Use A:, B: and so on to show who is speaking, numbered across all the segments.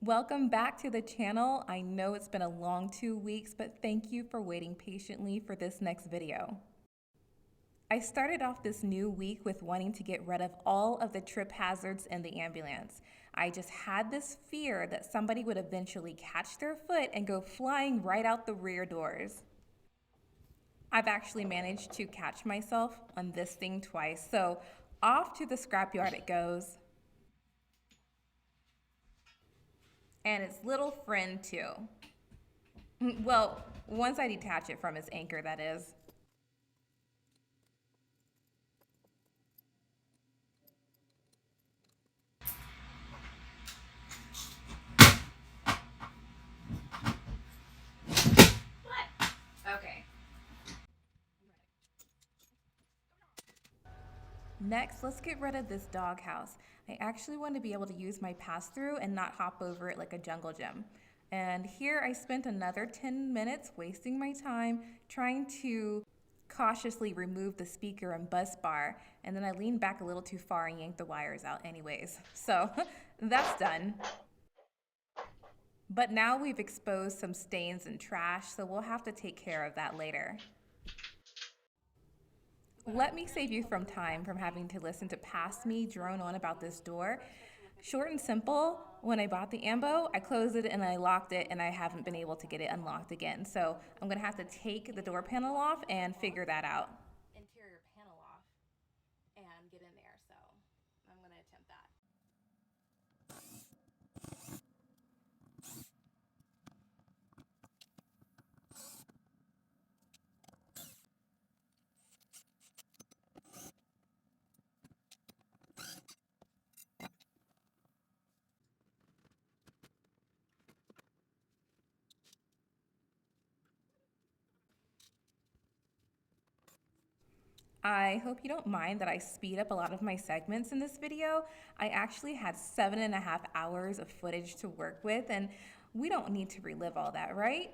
A: Welcome back to the channel. I know it's been a long 2 weeks, but thank you for waiting patiently for this next video. I started off this new week with wanting to get rid of all of the trip hazards in the ambulance. I just had this fear that somebody would eventually catch their foot and go flying right out the rear doors. I've actually managed to catch myself on this thing twice, so off to the scrapyard it goes. And its little friend too. Well, once I detach it from its anchor, that is. Okay. Next, let's get rid of this doghouse. I actually want to be able to use my pass-through and not hop over it like a jungle gym. And here I spent another 10 minutes wasting my time trying to cautiously remove the speaker and bus bar, and then I leaned back a little too far and yanked the wires out anyways. So that's done. But now we've exposed some stains and trash, so we'll have to take care of that later. Let me save you from time from having to listen to past me drone on about this door. Short and simple, when I bought the Ambo, I closed it and I locked it and I haven't been able to get it unlocked again. So I'm gonna have to take the door panel off and figure that out. Interior panel off and get in there, so I'm gonna attempt that. I hope you don't mind that I speed up a lot of my segments in this video. I actually had 7.5 hours of footage to work with, and we don't need to relive all that, right?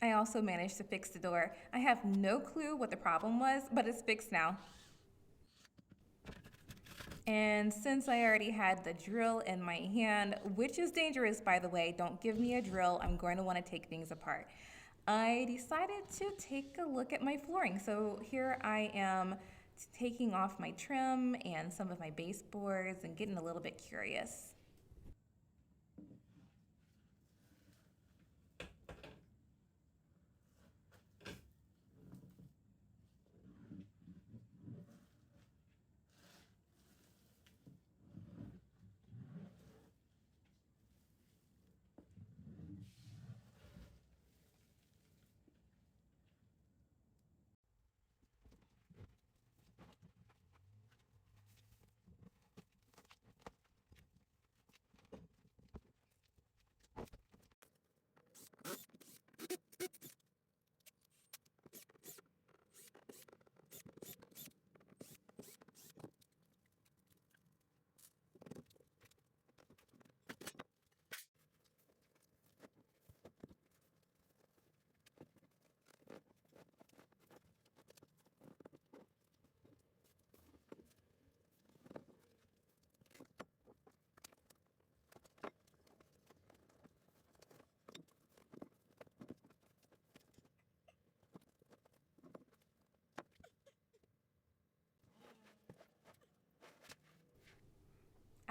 A: I also managed to fix the door. I have no clue what the problem was, but it's fixed now. And since I already had the drill in my hand, which is dangerous by the way, don't give me a drill, I'm going to want to take things apart. I decided to take a look at my flooring. So here I am taking off my trim and some of my baseboards and getting a little bit curious.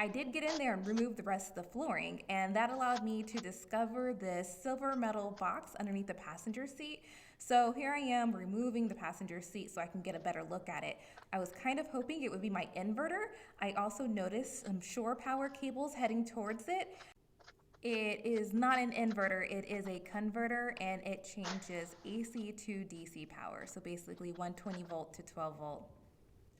A: I did get in there and remove the rest of the flooring, and that allowed me to discover this silver metal box underneath the passenger seat. So here I am removing the passenger seat so I can get a better look at it. I was kind of hoping it would be my inverter. I also noticed some shore power cables heading towards it. It is not an inverter, it is a converter, and it changes AC to DC power. So basically 120 volt to 12 volt.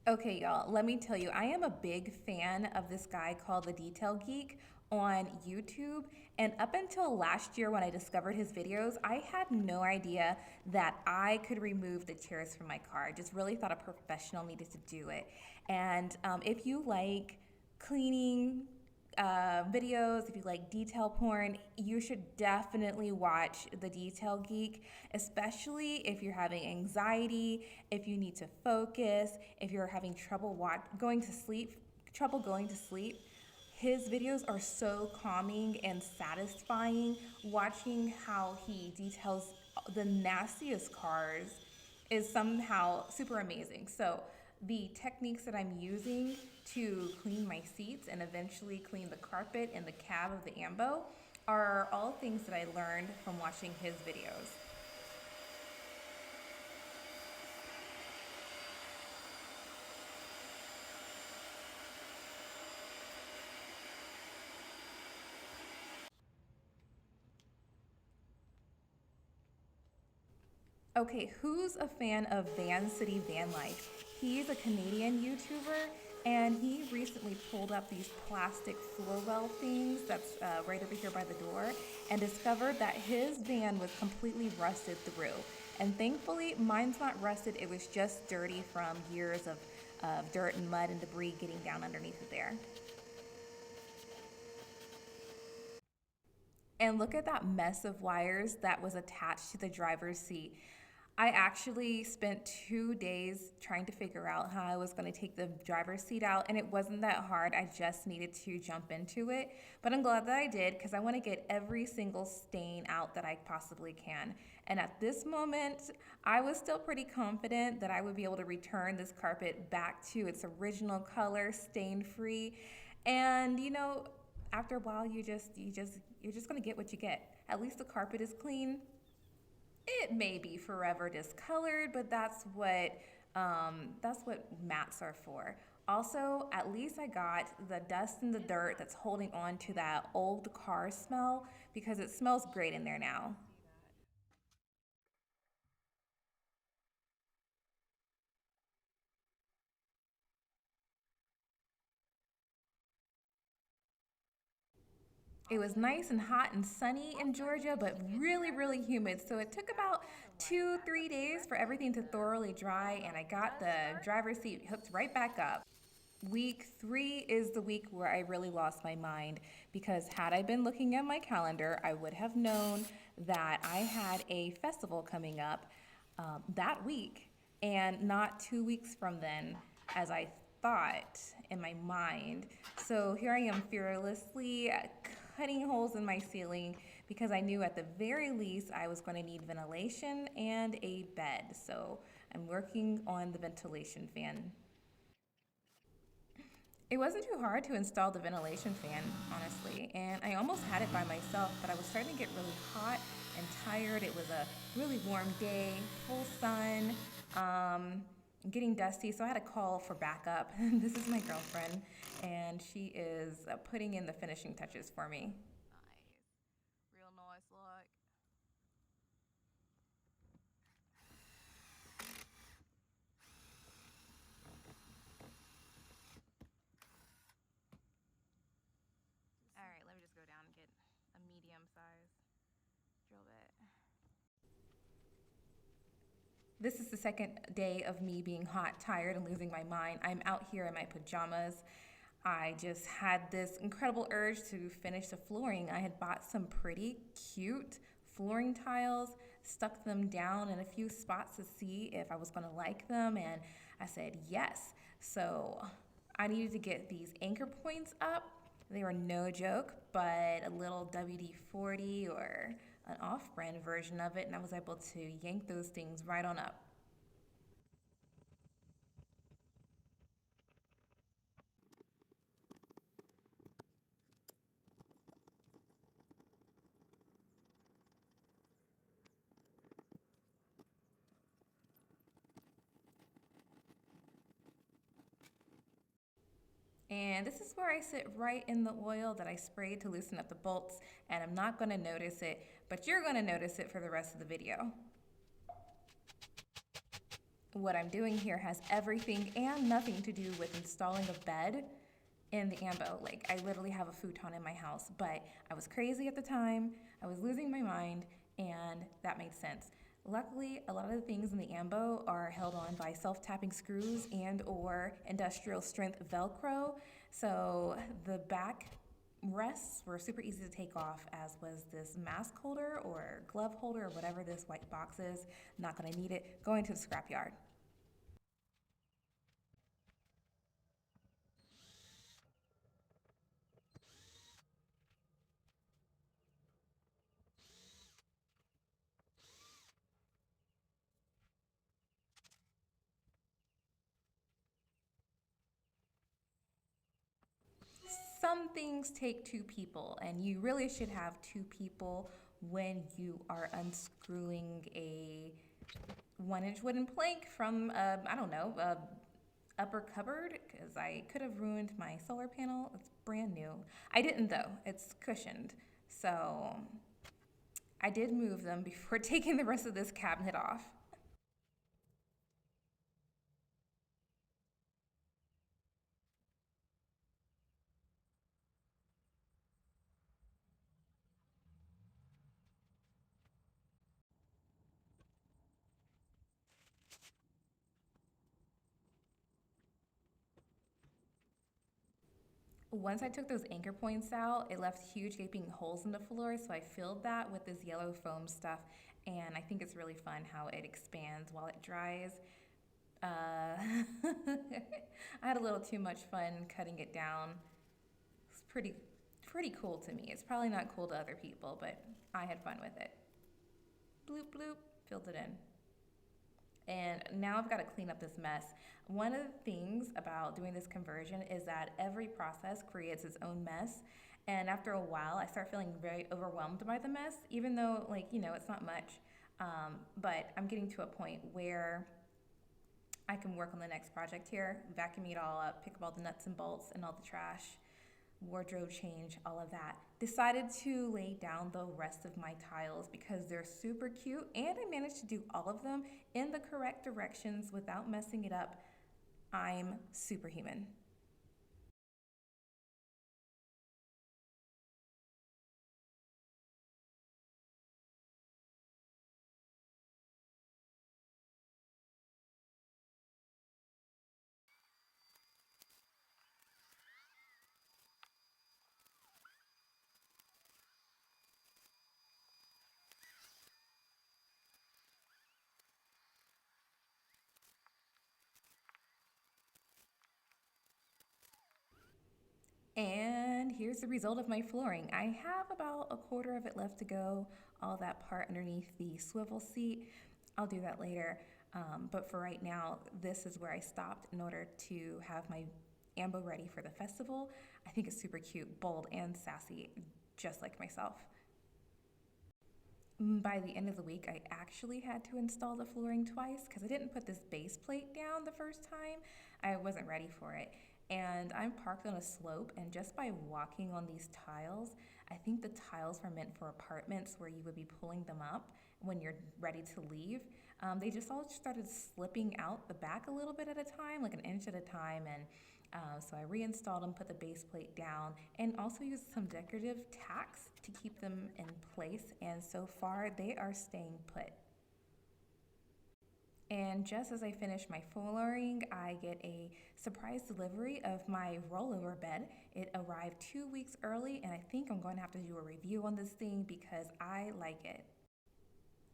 A: Okay, y'all, let me tell you, I am a big fan of this guy called The Detail Geek on YouTube. And up until last year when I discovered his videos, I had no idea that I could remove the chairs from my car. I just really thought a professional needed to do it. And if you like cleaning, videos, if you like detail porn, you should definitely watch The Detail Geek, especially if you're having anxiety, if you need to focus, if you're having trouble going to sleep. His videos are so calming and satisfying. Watching how he details the nastiest cars is somehow super amazing. So, the techniques that I'm using to clean my seats and eventually clean the carpet in the cab of the Ambo are all things that I learned from watching his videos. Okay, who's a fan of Van City Van Life? He's a Canadian YouTuber and he recently pulled up these plastic floor well things that's right over here by the door and discovered that his van was completely rusted through. And thankfully, mine's not rusted, it was just dirty from years of dirt and mud and debris getting down underneath it there. And look at that mess of wires that was attached to the driver's seat. I actually spent 2 days trying to figure out how I was going to take the driver's seat out, and it wasn't that hard. I just needed to jump into it. But I'm glad that I did because I want to get every single stain out that I possibly can. And at this moment, I was still pretty confident that I would be able to return this carpet back to its original color, stain free. And after a while, you're just gonna get what you get. At least the carpet is clean. It may be forever discolored, but that's what mats are for. Also, at least I got the dust and the dirt that's holding on to that old car smell because it smells great in there now. It was nice and hot and sunny in Georgia, but really, really humid. So it took about 2, 3 days for everything to thoroughly dry, and I got the driver's seat hooked right back up. Week 3 is the week where I really lost my mind because had I been looking at my calendar, I would have known that I had a festival coming up that week and not 2 weeks from then, as I thought in my mind. So here I am fearlessly cutting holes in my ceiling because I knew at the very least I was going to need ventilation and a bed. So I'm working on the ventilation fan. It wasn't too hard to install the ventilation fan, honestly, and I almost had it by myself, but I was starting to get really hot and tired. It was a really warm day, full sun, getting dusty, so I had to call for backup. This is my girlfriend, and she is putting in the finishing touches for me. Nice. Real nice look. All right, let me just go down and get a medium size drill bit. This is the second day of me being hot, tired, and losing my mind. I'm out here in my pajamas. I just had this incredible urge to finish the flooring. I had bought some pretty cute flooring tiles, stuck them down in a few spots to see if I was going to like them, and I said yes. So I needed to get these anchor points up. They were no joke, but a little WD-40 or an off-brand version of it, and I was able to yank those things right on up. And this is where I sit right in the oil that I sprayed to loosen up the bolts, and I'm not gonna notice it, but you're gonna notice it for the rest of the video. What I'm doing here has everything and nothing to do with installing a bed in the Ambo. Like, I literally have a futon in my house, but I was crazy at the time, I was losing my mind, and that made sense. Luckily, a lot of the things in the Ambo are held on by self-tapping screws and or industrial strength Velcro, so the back rests were super easy to take off, as was this mask holder or glove holder or whatever this white box is. Not gonna need it, going to the scrapyard. some things take two people, and you really should have two people when you are unscrewing a 1 inch wooden plank from, I don't know, a upper cupboard, because I could have ruined my solar panel. It's brand new. I didn't though, it's cushioned. So I did move them before taking the rest of this cabinet off. Once I took those anchor points out, it left huge gaping holes in the floor, so I filled that with this yellow foam stuff, and I think it's really fun how it expands while it dries. Uh, I had a little too much fun cutting it down. It's pretty cool to me. It's probably not cool to other people, but I had fun with it. Bloop bloop, filled it in. And now I've got to clean up this mess. One of the things about doing this conversion is that every process creates its own mess. And after a while, I start feeling very overwhelmed by the mess, even though, like, it's not much. But I'm getting to a point where I can work on the next project here, vacuum it all up, pick up all the nuts and bolts and all the trash, wardrobe change, all of that. Decided to lay down the rest of my tiles because they're super cute and I managed to do all of them in the correct directions without messing it up. I'm superhuman. And here's the result of my flooring. I have about a quarter of it left to go, all that part underneath the swivel seat. I'll do that later. But for right now, this is where I stopped in order to have my Ambo ready for the festival. I think it's super cute, bold, and sassy, just like myself. By the end of the week, I actually had to install the flooring twice because I didn't put this base plate down the first time. I wasn't ready for it. And I'm parked on a slope, and just by walking on these tiles, I think the tiles were meant for apartments where you would be pulling them up when you're ready to leave. They just all started slipping out the back a little bit at a time, like an inch at a time, and so I reinstalled them, put the base plate down, and also used some decorative tacks to keep them in place. And so far, they are staying put. And just as I finish my flooring, I get a surprise delivery of my rollover bed. It arrived 2 weeks early, and I think I'm going to have to do a review on this thing because I like it.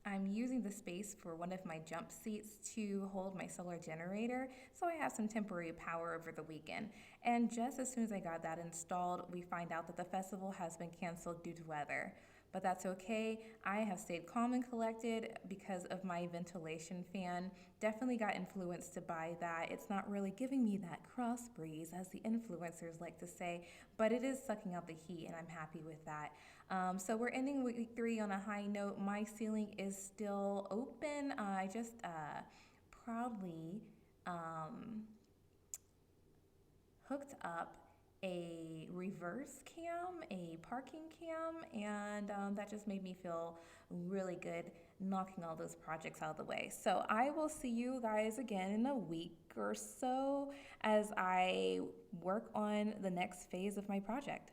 A: I'm using the space for one of my jump seats to hold my solar generator, so I have some temporary power over the weekend. And just as soon as I got that installed, we find out that the festival has been canceled due to weather. But that's okay. I have stayed calm and collected because of my ventilation fan. Definitely got influenced to buy that. It's not really giving me that cross breeze, as the influencers like to say, but it is sucking out the heat, and I'm happy with that. So we're ending week 3 on a high note. My ceiling is still open. I just proudly hooked up a reverse cam, a parking cam, and that just made me feel really good knocking all those projects out of the way. So I will see you guys again in a week or so as I work on the next phase of my project.